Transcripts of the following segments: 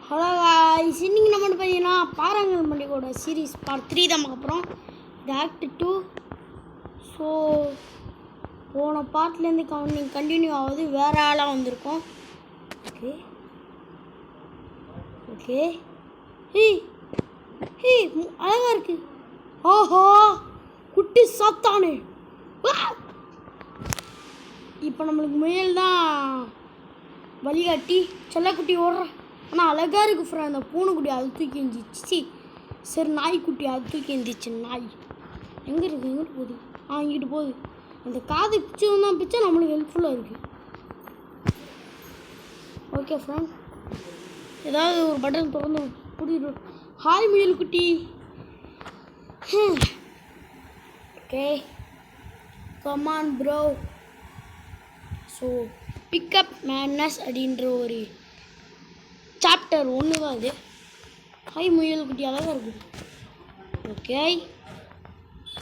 Hello guys, இன்னைக்கு நம்ம பார்த்தீங்கன்னா பாறாங்கல் மண்டிகோட சீரீஸ் பார்ட் 3 தான் அப்புறம் இது ஆக்ட் 2. ஸோ போன பார்ட்லேருந்து கண்டினியூ ஆகுது, வேறு ஆளாக வந்திருக்கோம். ஓகே ஓகே ஹே ஹே அழகாக இருக்கு. ஆஹா, குட்டி சாத்தானே. இப்போ நம்மளுக்கு முயல் தான் வழிகாட்டி. செல்லக்குட்டி ஓடுற ஆனால் அழகாக இருக்குது ஃப்ரெண்ட். அந்த பூனைக்குட்டி அது தூக்கி எந்திரிச்சு. சரி, நாய்க்குட்டி அது தூக்கி எந்திரிச்சு. நாய் எங்கே இருக்குது? எங்கிட்டு போகுது? இங்கிட்டு போகுது. அந்த காது பிச்சு தான் பிச்சா நம்மளுக்கு ஹெல்ப்ஃபுல்லாக இருக்குது. ஓகே ஃப்ரெண்ட், ஏதாவது ஒரு பட்டன் திறந்து பிடிச்சிட்டு. ஹாய் முயல் குட்டி. Okay, come on bro. So pickup madness அப்படின்ற ஒரு சாப்டர் 1 தான் இது. ஹாய் முயல் குட்டி, அழகாக இருக்குது. ஓகே,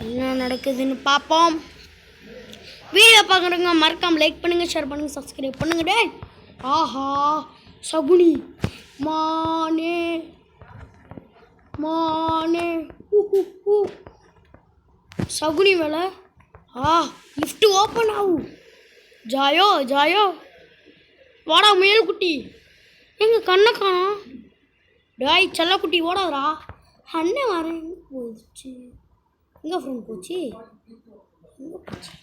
என்ன நடக்குதுன்னு பார்ப்போம். வீடியோ பார்க்குறவங்க மறக்காமல் லைக் பண்ணுங்கள், ஷேர் பண்ணுங்கள், சப்ஸ்கிரைப் பண்ணுங்க. டே ஆஹா, சகுனி மானே மானே சகுனி வேலை. லிஃப்ட் ஓப்பன் ஆகும். ஜாயோ ஜாயோ, வாடா முயல் குட்டி. எங்கள் கண்ணை காணோம். டாய் செல்லக்குட்டி ஓடாதரா. அண்ணன் வரேன். எங்கே போயிடுச்சு? எங்கே ஃப்ரெண்ட் போச்சு? எங்கே போச்சு?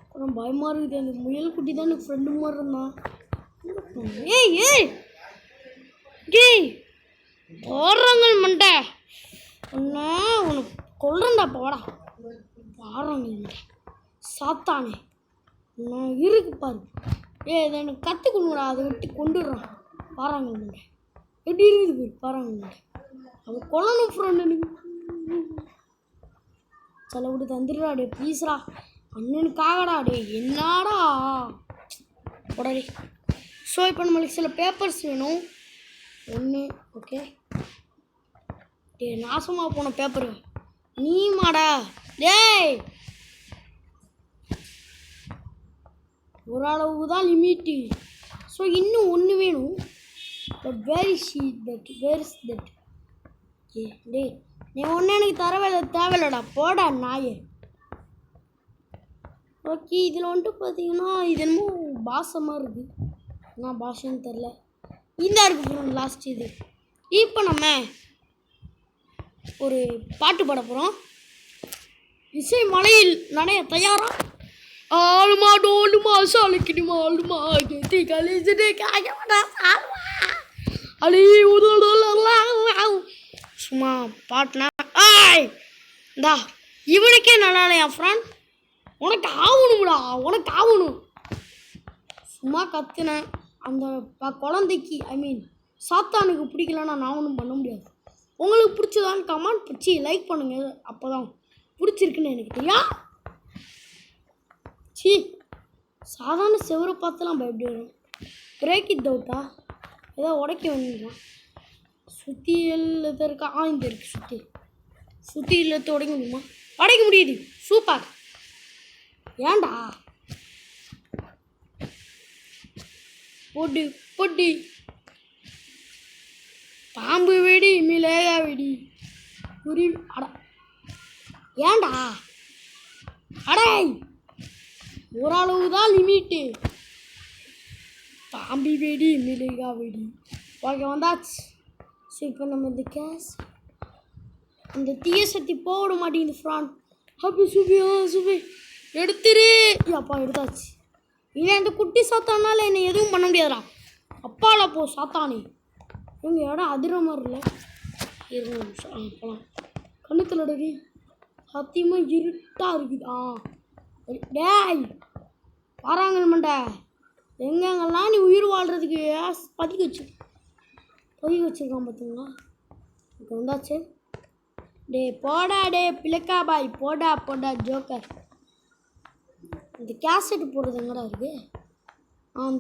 அப்புறம் பயமாக இருக்குது. அந்த முயல் குட்டி தான் எனக்கு ஃப்ரெண்டு மாதிரி இருந்தான். ஏய் ஏய் டேய், பாறாங்கல் மண்டை ஒன்றா உனக்கு கொல்றேன்டா. போடா பாறாங்கல் மண்டை சாத்தானே. நான் இருக்கு பாரு. இதை எனக்கு கற்றுக் கொடுங்கடா. அதை விட்டு கொண்டுடுறான். பாறாங்கல் மண்டை எப்படி இருக்குது பாறாங்கல் மண்டை. அவன் கொல்லணும் ஃப்ரெண்ட். எனக்கு சில விட்டு தந்துடுறா. டே ப்ளீஸ்ரா, அண்ணனுக்காகடா. டே என்னடா உடனே. ஸோ இப்போ நம்மளுக்கு சில பேப்பர்ஸ் வேணும். ஒன்று ஓகே. டே நாசமாக போன பேப்பரு நீ மாடா. டேய், ஓரளவு தான் லிமிட்டு. ஸோ இன்னும் ஒன்று வேணும். But where is that? Where is that? டே நீ ஒன்று எனக்கு தேவையில்லடா. போடா நாயே. ஓகே, இதில் வந்துட்டு பார்த்தீங்கன்னா இது என்னமோ பாசமாக இருக்குது. என்ன பாஷைன்னு தெரில. இந்த இருக்குது லாஸ்ட் இது. இப்போ நம்ம ஒரு பாட்டு பாட போகிறோம். இசை மலையில் நனைய தயாரா? ஆளுமா டோலுமா சாலுக்கிடுமா ஆளுமா கேட்டி கழிச்சுட்டு காயமாடா அழி சும்மா பாட்டுனா. இந்தா இவனுக்கே நல்லா இல்லையா ஃப்ரெண்ட்? உனக்கு ஆகணும்டா, உனக்கு ஆகணும். சும்மா கத்துனேன். அந்த குழந்தைக்கு சாத்தானுக்கு பிடிக்கலன்னா நான் ஒன்றும் பண்ண முடியாது. உங்களுக்கு பிடிச்சதான்னு கமெண்ட் பிடிச்சி லைக் பண்ணுங்கள். அப்போ தான் பிடிச்சிருக்குன்னு எனக்கு தெரியும். சாதாரண செவரை பார்த்துலாம் பயப்படுவேன். பிரேக் இட் அவுட்டா? ஏதோ உடைக்க வேண்டியதான். சுற்றி எழுத இருக்கா? இந்த இருக்கு. சுற்றி இல்லத்தை உடைக்க முடியுமா? உடைக்க முடியுது. சூப்பர். ஏண்டா பொடி பொடி பாம்பு வெடி மிளகா வெடி குருவி. அட ஏண்டா அடை, ஓரளவு தான் லிமிட்டு. பாம்பி வெடி மிளகா வெடி. ஓகே, வந்தாச்சு. ஸோ இப்போ நம்ம இந்த கேஸ் அந்த தீய சக்தி போட மாட்டேங்குது ஃப்ரான். அப்படி சுபி எடுத்துரு. அப்பா எடுத்தாச்சு. இவன் அந்த குட்டி சாத்தானால என்னை எதுவும் பண்ண முடியாதுடா. அப்பால போ சாத்தானே. எங்கள் இடம் அதிர மாதிரி இல்லை. 20 நிமிஷம் போகலாம். கண்ணுத்தில் டடி சத்தியமாக இருட்டாக இருக்குது. டேய் பாறாங்கல் மண்டை, எங்கெங்கெல்லாம் நீ உயிர் வாழ்கிறதுக்கு பதுக்கி வச்சுருக்கான் பார்த்துங்களா. இப்போ வந்தாச்சு. டே போடா. டே பிளக்கா பாய் போடா போடா ஜோக்கர். இந்த கேசட் போடுறது எங்கடா இருக்குது?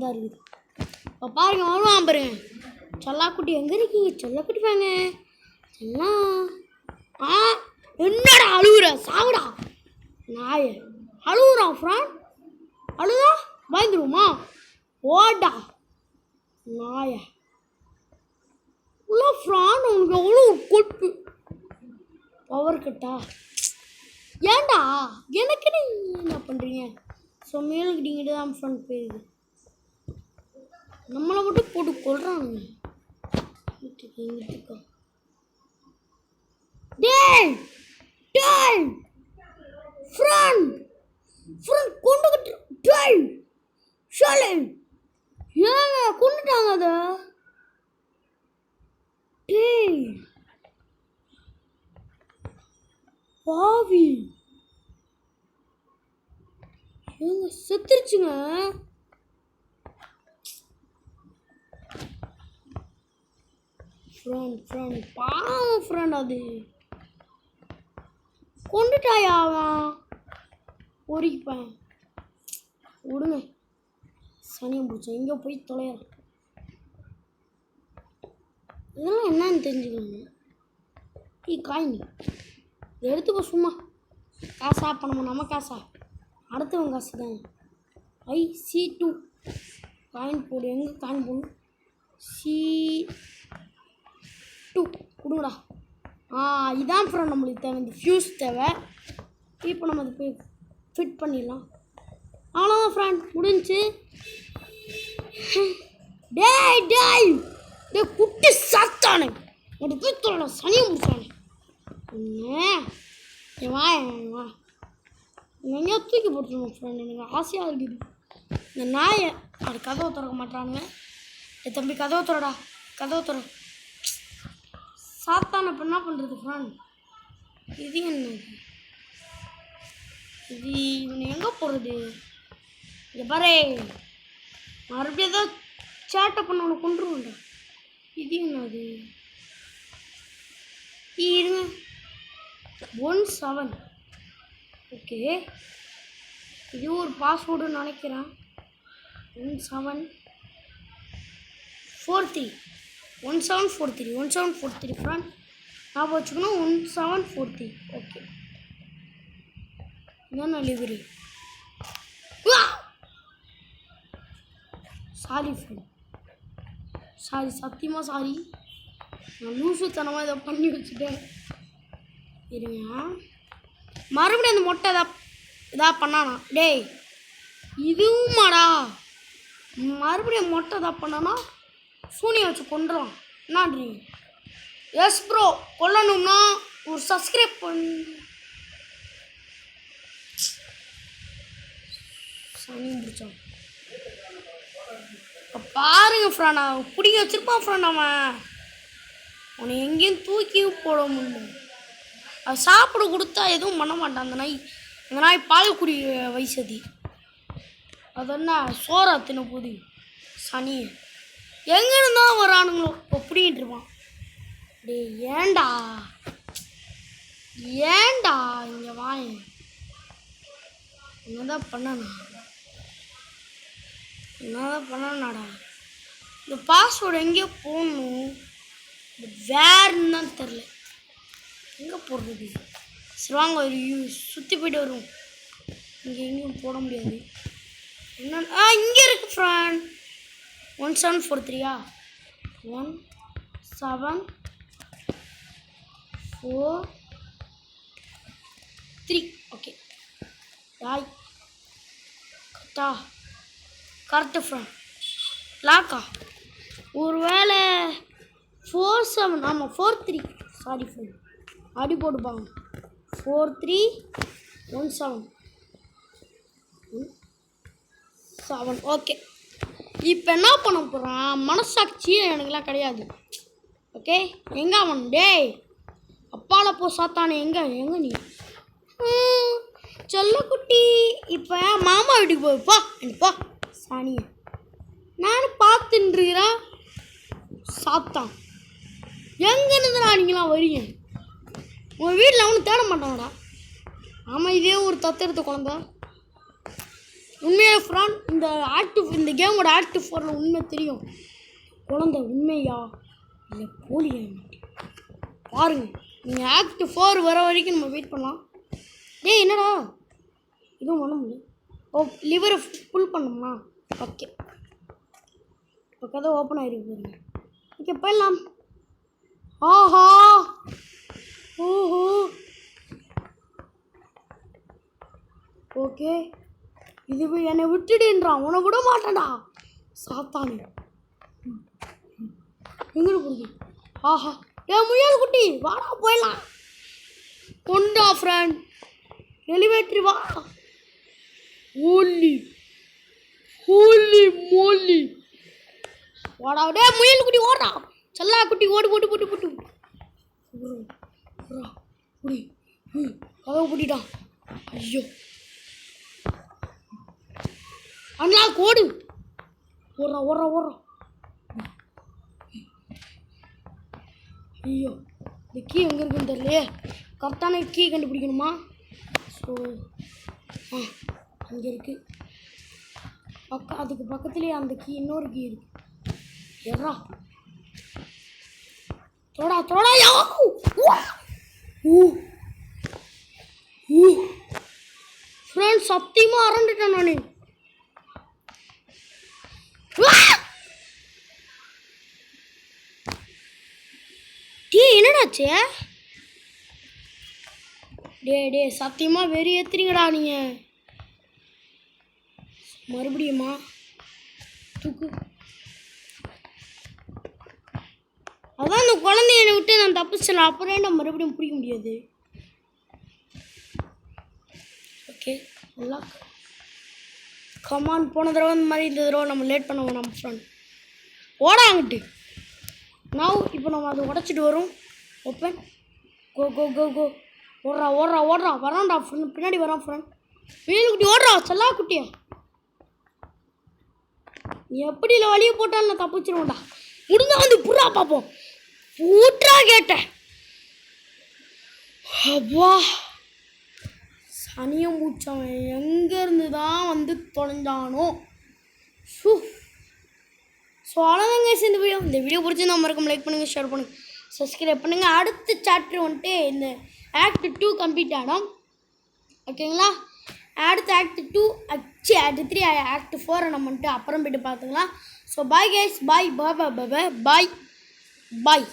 தான் இருக்குது. இப்போ பாருங்க, வருவான் பாருங்க. செல்லாக்குட்டி எங்கே இருக்கீங்க? செல்லக்குட்டி பாங்க. செல்லாம் என்னடா அழுகுற? சாவுடா நாய. அழுகுறான் ஃப்ரெண்ட். அழுதா பயந்துருமா? ஓடா நாய. இல்லை ஃப்ரான் உனக்கு எவ்வளோ கொட்டு பவர் கட்டா ஏன்டா எனக்கு என்ன பண்ணுறீங்க? ஸோ மேலுக்கிட்டீங்கிட்டு தான் ஃப்ரண்ட் போயிடுது. நம்மளை மட்டும் போட்டு கொள்றானுங்க. டேய் டேய் ஃப்ரண்ட் ஃப்ரண்ட் கொண்டுகிட்டு டேய் ஷாலின் ஏங்க கொண்டுட்டாங்க அதை. டேய் பாவி ஏங்க செத்துருச்சுங்க. ஃப்ரெண்ட் பாவம் ஃப்ரெண்ட் அது கொண்டுட்டாயா அவன் பொறிப்பேன் விடுங்க. சனியம் பிடிச்சேன் எங்கே போய் தொலைகிறேன். இதெல்லாம் என்னன்னு தெரிஞ்சுக்கணும். காயின் எடுத்துக்கோ சும்மா. காசா பணமா? நம்ம காசா? அடுத்தவங்க காசு தான். C2 காயின் போடு. எங்கே காயின் போடணும்? C2 கொடுங்கடா. இதான் ஃப்ரெண்ட் நம்மளுக்கு தேவை. இந்த ஃபியூஸ் தேவை. இப்போ நம்ம அதை போய் ஃபிட் பண்ணிடலாம். அவ்வளோதான் ஃப்ரெண்ட் முடிஞ்சு. டேய் டேய் டே குட்டி சாத்தானே ஒரு போய் தொலை சனியை முடிச்சானே. வா வா எங்கேயோ தூக்கி போட்டுருவோம் ஃப்ரெண்ட். எனக்கு ஆசையாக இருக்குது. இந்த நாயை அது கதவை திறக்க மாட்டானுங்க. தம்பி கதவை திறடா கதவை திற. சாத்தான இப்போ என்ன பண்ணுறது ஃப்ரெண்ட்? இது என்ன இது? இவனை எங்கே போகிறது? இங்கே பாரு மறுபடியும் ஏதாவது சேட்டை பண்ண உனக்கு கொண்டுருவோண்டா. இது என்னது? இருங்க 17 ஓகே. இது ஒரு பாஸ்வேர்டுன்னு நினைக்கிறேன். 1743 ஃப்ரெண்ட் ஞாபகம் வச்சுக்கணும். 1743 ஓகே. என்ன டெலிவரி? சாரி ஃப்ரெண்ட் சாரி சத்தியமாக சாரி. நான் லூசுத்தனமாக இதை பண்ணி வச்சுட்டேன். இருங்க மறுபடியும் அந்த மொட்டை இதா பண்ணானா? டேய் இதுவுமாடா மறுபடியும் மொட்டை இதா பண்ணானா சூனியை வச்சு கொண்டுருவான். என்னான்றீங்க? எஸ் ப்ரோ கொல்லணும்னா ஒரு சப்ஸ்கிரைப் பண்ணி சனி பிடிச்சான். பாருங்க ஃப்ரெண்ட் அவன் பிடிக்க வச்சிருப்பான் ஃப்ரெண்ட். அவன் உன்னை எங்கேயும் தூக்கியும் போட முடியல. அது சாப்பிட கொடுத்தா எதுவும் பண்ண மாட்டான். அந்த நாய் பால் குடி வயசதி. அது என்ன சோறா தின போது சனி எங்கே இருந்தால் வரானுங்களோ அப்படின்ட்டு இருப்பான். டே ஏண்டா இங்கே வாங்க என்னதான் பண்ணனாடா. இந்த பாஸ்வேர்டு எங்கேயோ போடணும். வேறுன்னு தான் தெரில எங்கே போடுறது. சரி வாங்க ஒரு சுற்றி போய்ட்டு வரும். இங்கே எங்கேயும் போட முடியாது. என்ன இங்கே இருக்கு ஃப்ரெண்ட். 1743 1743 ஓகே. யாய் கரெக்டு ஃப்ரெண்ட். லாக்கா ஒரு வேளை 47 ஆமாம் 43 சாரி ஃப்ரெண்ட் அடி போட்டுப்பாங்க. 4317 ஓகே. இப்போ என்ன பண்ண போகிறான்? மனசாட்சியே எனக்குலாம் கிடையாது. ஓகே எங்கே அவன்? டேய் அப்பால போ சாத்தானே. எங்கே நீ செல்லக்குட்டி? இப்போ மாமா வீட்டுக்கு போய்ப்பா எனப்பா சாணியை நானும் பார்த்துட்டுருக்கிறேன். சாத்தான் எங்கேருந்துடா நீங்களாம் வரீங்க? உங்கள் வீட்டில் அவனு தேட மாட்டாங்கடா. ஆமாம் இதே ஒரு தத்தெடுத்த குழந்தை. உண்மையாக ஃப்ரெண்ட் இந்த கேமோட ஆக்டிவ் 4 உண்மை தெரியும். குழந்தை உண்மையா இல்லை போலியா பாருங்க. நீங்கள் ஆக்டிவ் 4 வர வரைக்கும் நம்ம வெயிட் பண்ணலாம். டேய் என்னடா இதுவும் பண்ண முடியும். ஓ லிவரை ஃபுல் பண்ணோம்னா ஓகே. இப்போ கதை ஓப்பன் ஆகிருக்கு பாருங்க. ஓகே போயிடலாம். ஆஹா ஓஹோ ஓகே இது என்னை விட்டுடுன்றான் உன்னை விட மாட்டேன்டா சாத்தானே எங்கே போகுது ஆஹா ஏன் முயல் குட்டி வாடா போயிடலாம் கொண்டா ஃப்ரெண்ட் எலிவேட்டரி வா ஹோலி ஹோலி மோலி வாடா டே முயல் குட்டி ஓடா செல்லா குட்டி ஓடு போட்டு போட்டு போட்டு குடி கதவு குட்டிடா ஐயோ அண்ணா கோடு ஓடுறா ஓடுறா ஓடுறா ஐயோ இந்த கீ எங்கே இருக்குன்னு தெரியலையே கரெக்டான கீ கண்டுபிடிக்கணுமா ஸோ அங்கே இருக்குது அதுக்கு பக்கத்துலேயே அந்த கீ இன்னொரு கீ இருக்கு எறா தோடா தோடா ஃப்ரெண்ட்ஸ் சத்தியமாக அரண்டுட்டேன் நான் என்னடாச்சு டே சத்தியமாக வெறி ஏத்துறீங்கடா நீங்கள் மறுபடியுமா தூக்கு அதான் அந்த குழந்தைய என்னை விட்டு நான் தப்பிச்சல அப்புறம் நான் மறுபடியும் பிடிக்க முடியாது ஓகே நல்லா கமான் போன தடவை இந்த மாதிரி இந்த தடவை நம்ம லேட் பண்ண வேணாம் ஃப்ரெண்ட் ஓடாங்கிட்டு நான் இப்போ நம்ம அதை உடச்சிட்டு வரும் ஓப்பன் கோ கோ கோ கோ ஓடுறா ஓடுறா ஓடுறா வரான்டா ஃப்ரெண்ட் பின்னாடி வரான் ஃப்ரெண்ட் மீன் குட்டி ஓடுறா செல்லா குட்டியா நீ எப்படி இல்லை வழியை போட்டாலும் நான் தப்பிச்சிருவோம்டா முடிஞ்சா வந்து புறா பார்ப்போம் பூட்டா கேட்டேன் அப்பா சனியம் பூச்சவன் எங்கேருந்து தான் வந்து தொலைஞ்சானோ ஸோ அவ்வளோதாங்க இந்த வீடியோ பிடிச்சி நம்ம இருக்கும் லைக் பண்ணுங்கள் ஷேர் பண்ணுங்கள் சப்ஸ்கிரைப் பண்ணுங்கள் அடுத்த சாப்டர் வந்துட்டு இந்த ஆக்ட் 2 கம்ப்ளீட் ஆகிடும் ஓகேங்களா அடுத்த ஆக்ட் 2 ஆக்ட் 3 ஆக்ட் 4 நம்ம வந்துட்டு அப்புறம் போய்ட்டு பார்த்துக்கலாம் ஸோ பாய் கைஸ் பாய் பாய் பாய் பாய் பாய்